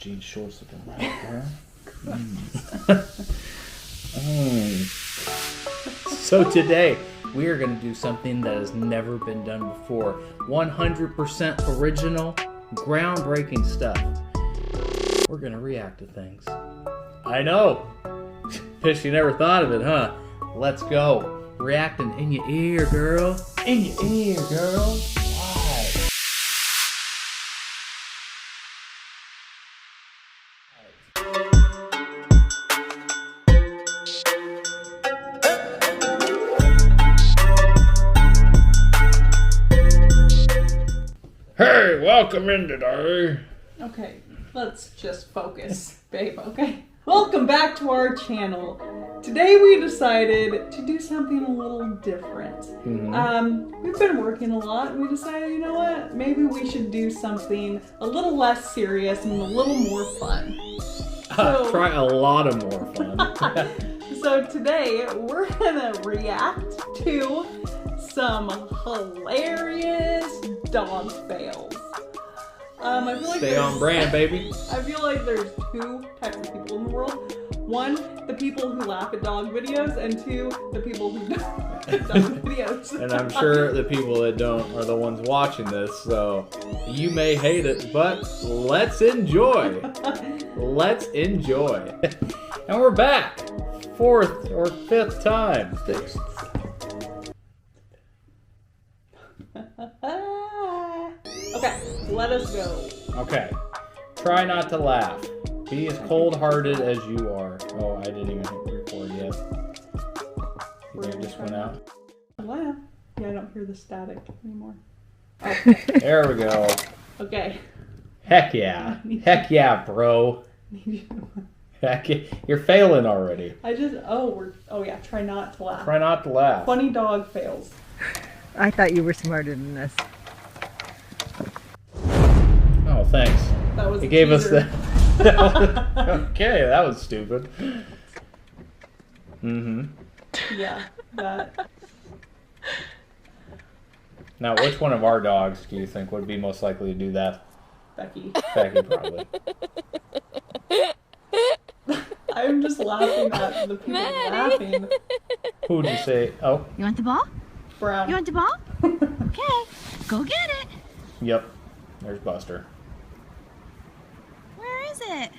jean shorts looking right, So today, we are going to do something that has never been done before. 100% original, groundbreaking stuff. We're going to react to things. I know. Fish, you never thought of it, huh? Let's go. Reacting in your ear, girl. In your ear, girl. Why? Hey, welcome in today. Okay, let's just focus, babe, okay? Welcome back to our channel. Today we decided to do something a little different. We've been working a lot and we decided, you know what? Maybe we should do something a little less serious and a little more fun. So, try a lot of more fun. So today we're gonna react to some hilarious dog fails. I feel like Stay on brand, baby. I feel like there's two types of people in the world. One, the people who laugh at dog videos, and two, the people who don't at dog videos. And I'm sure the people that don't are the ones watching this, so you may hate it, but let's enjoy. Let's enjoy. And we're back. 4th or 5th time. Okay, let us go. Okay. Try not to laugh. Be as cold-hearted as you are. Oh, I didn't even hit record yet. You think it just went out? Laugh. Yeah, I don't hear the static anymore. Oh. There we go. Okay. Heck yeah. Heck yeah, bro. Heck yeah. You're failing already. Oh yeah, try not to laugh. Try not to laugh. Funny dog fails. I thought you were smarter than this. Oh, thanks. That was He a gave us teaser. Okay, that was stupid. Yeah, that. Now, which one of our dogs do you think would be most likely to do that? Becky. Becky, probably. I'm just laughing at the people laughing. Who would you say? Oh, You want the ball? Brown. You want the ball? Okay, go get it. yep. There's Buster. Where is it?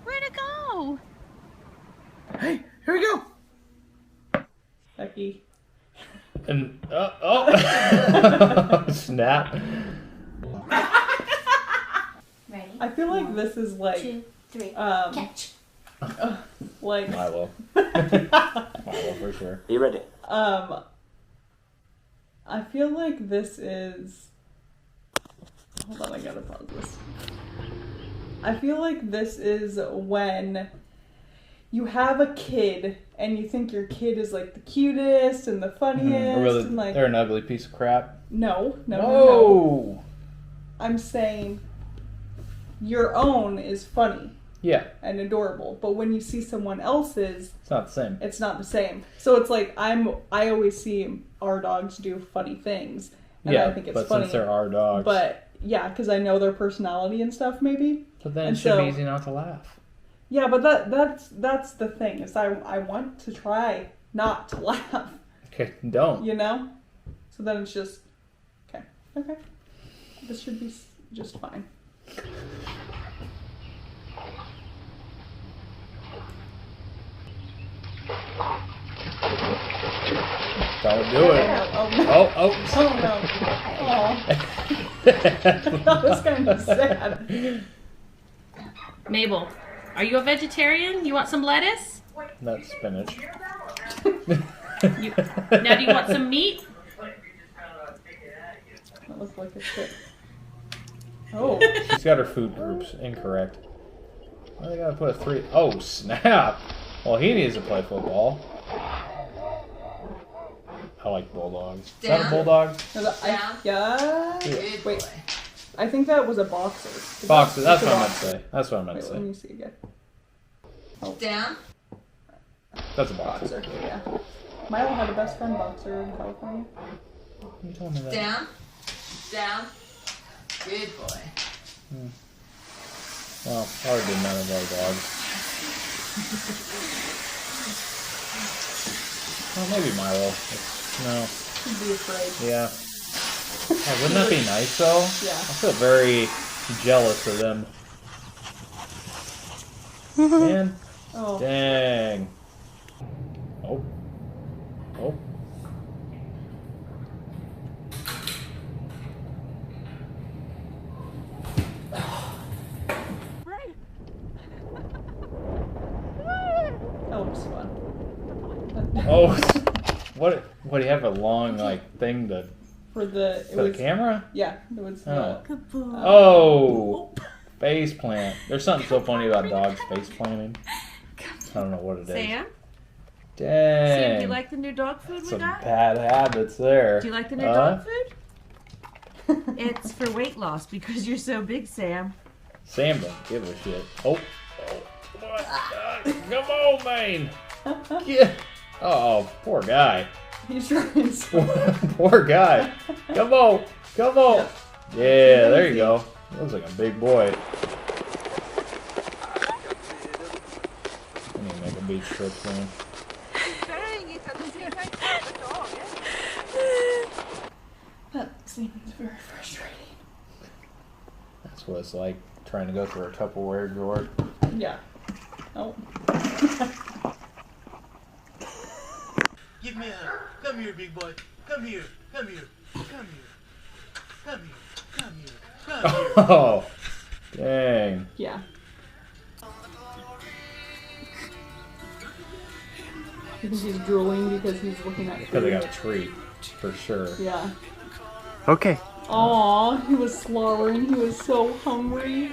Where'd it go? Hey, here we go. Becky. And snap. Ready? I feel like this is like 2, 3, catch. like Milo. Milo for sure. You ready? I feel like this is. Hold on, I gotta pause this. I feel like this is when you have a kid and you think your kid is like the cutest and the funniest Really, and like they're an ugly piece of crap. no. No. I'm saying your own is funny Yeah, and adorable, but when you see someone else's, it's not the same. it's not the same. So it's like I always see our dogs do funny things, and Yeah, I think it's but funny. since they're our dogs. But yeah, because I know their personality and stuff, maybe. But then and it should so- be easy not to laugh. Yeah, but that's the thing is I want to try not to laugh, Okay, don't. you know. So then it's just okay. This should be just fine. Don't do it. Oh no! Oh, Oh no! Oh, that was kind of sad. Mabel, are you a vegetarian? You want some lettuce? That's spinach. Now, do you want some meat? That looks like a shit. Oh, She's got her food groups incorrect. Why they gotta put a 3? Oh, snap! Well, he needs to play football. I like bulldogs. Is that a bulldog? yeah. Wait, I think that was a boxer. Boxer, that's a what I meant to boxer. say. That's what I meant Wait, to let say. me see again. Down. That's a boxer. Boxer, yeah. Milo had a best friend boxer in California. You told me that. Down. Down. Good boy. Well, hardly none of our dogs. Well, maybe Milo. No. He'd be afraid. Yeah. Oh, wouldn't that be nice, though? Yeah. I feel very jealous of them. Man. Oh. Dang. Oh. Oh. That was fun. Oh. What do you have a long, like, thing to... For the... For the camera? Yeah. It was Oh. Face plant. There's something so funny about dogs face planting. I don't know what it is. Sam? Dang. Sam, do you like the new dog food we Some got? bad habits there. Do you like the new dog food? It's for weight loss because you're so big, Sam. Sam don't give a shit. Oh. What? Come on, man. Yeah. Oh, poor guy. He's trying so Poor guy. Come on. Come on. Yeah, there you go. Looks like a big boy. I need to make a beach trip soon. That seems very frustrating. That's what it's like trying to go through a Tupperware drawer. Yeah. Oh. Give me a hug. Come here, big boy. Come here. Come here. Come here. Come here. Come here. Come here. Oh, dang. Yeah. I think he's drooling because he's looking at Because I food. got a treat, for sure. Yeah. Okay. Aw, he was slobbering. He was so hungry.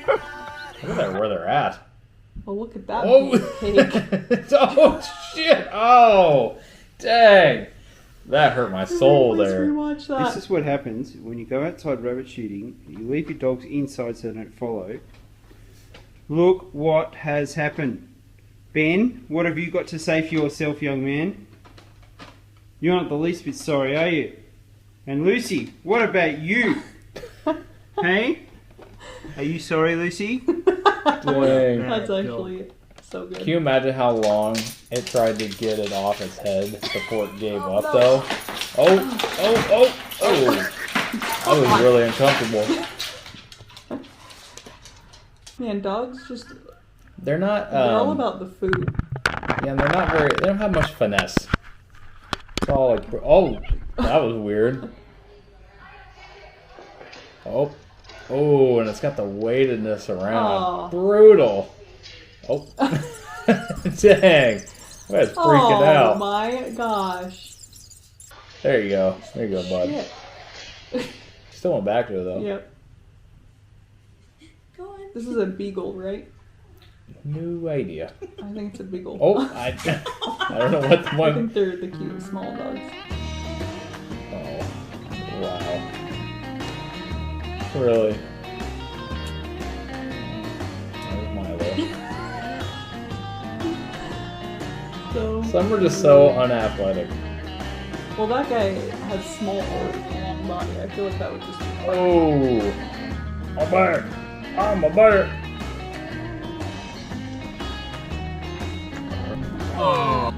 Look at where they're at. Oh, look at that Oh, cake. oh shit! Oh, dang! That hurt my soul Let's there. rewatch that. This is what happens when you go outside rabbit shooting. You leave your dogs inside so they don't follow. Look what has happened. Ben, what have you got to say for yourself, young man? You're not the least bit sorry, are you? And Lucy, what about you? Hey? Are you sorry, Lucy? Dang. That's actually so good. Can you imagine how long it tried to get it off its head before it gave up, though? Oh! That was really uncomfortable. Man, dogs just, They're not. they're all about the food. Yeah, they're not very. They don't have much finesse. It's all like. Oh, that was weird. Oh, and it's got the weightedness around. Oh. Brutal. Oh, dang! That's freaking out. Oh my gosh. There you go. There you go, bud. Shit. Still went back to it though. Yep. This is a beagle, right? No idea. I think it's a beagle. Oh, I don't know what the I one. think they're the cute small dogs. Oh, wow. Really? There's Milo. So Some are just so unathletic. well, that guy has small or long body. I feel like that would just be hard. Oh, I'm back. I'm a better. Aww.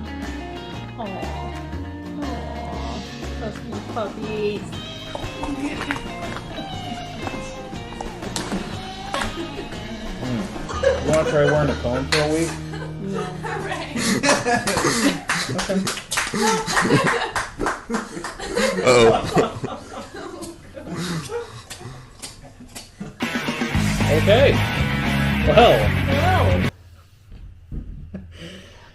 Trusty puppies. You want to try wearing a comb for a week? No. Okay. Well,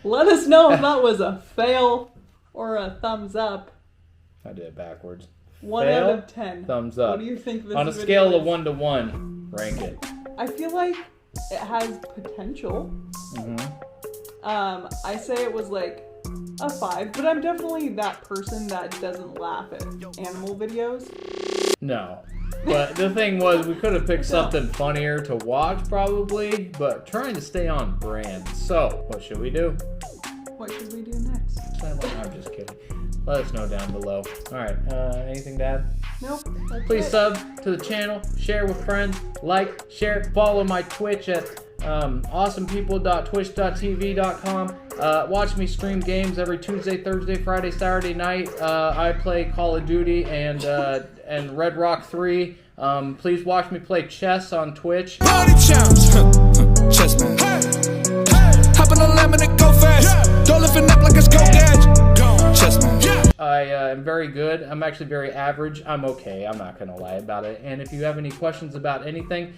Let us know if that was a fail or a thumbs up. I did it backwards. 1 Fail, out of 10. thumbs up. What do you think this On a video scale of is? 1 to 1, rank it. I feel like it has potential. I say it was like a 5, but I'm definitely that person that doesn't laugh at animal videos. No. But the thing was, we could have picked something funnier to watch probably, but trying to stay on brand. So, what should we do? What should we do next? I'm just kidding. Let us know down below. Alright, anything to add? Nope. That's Please it. sub to the channel, share with friends, like, share, follow my Twitch at awesomepeople.twitch.tv.com. Watch me stream games every Tuesday, Thursday, Friday, Saturday night. I play Call of Duty and Red Rock 3. Please watch me play chess on Twitch. Party champs, chess man. Hop on the laminate, go fast. Don't lift it up like it's go gadget. Chess man. I am very good. I'm actually very average. I'm okay. I'm not going to lie about it. And if you have any questions about anything,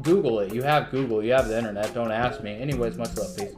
Google it. You have Google. You have the internet. Don't ask me. Anyways, much love. Peace.